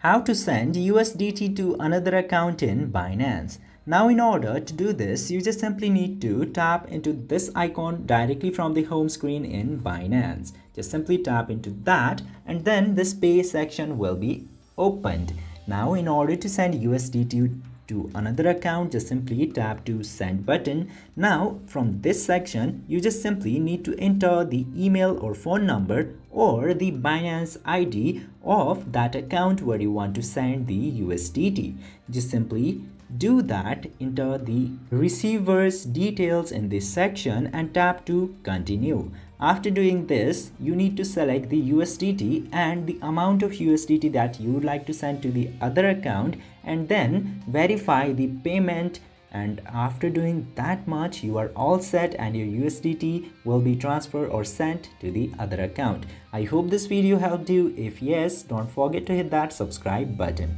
How to send USDT to another account in Binance. Now in order to do this, you just simply need to tap into this icon directly from the home screen in Binance. Just simply tap into that and then this pay section will be opened. Now in order to send USDT to another account, just simply tap to send button. Now from this section, you just simply need to enter the email or phone number or the Binance ID of that account where you want to send the USDT. Just simply do that, enter the receiver's details in this section and tap to continue. After doing this, you need to select the USDT and the amount of USDT that you would like to send to the other account and then verify the payment, and after doing that much you are all set and your USDT will be transferred or sent to the other account. I hope this video helped you. If yes, don't forget to hit that subscribe button.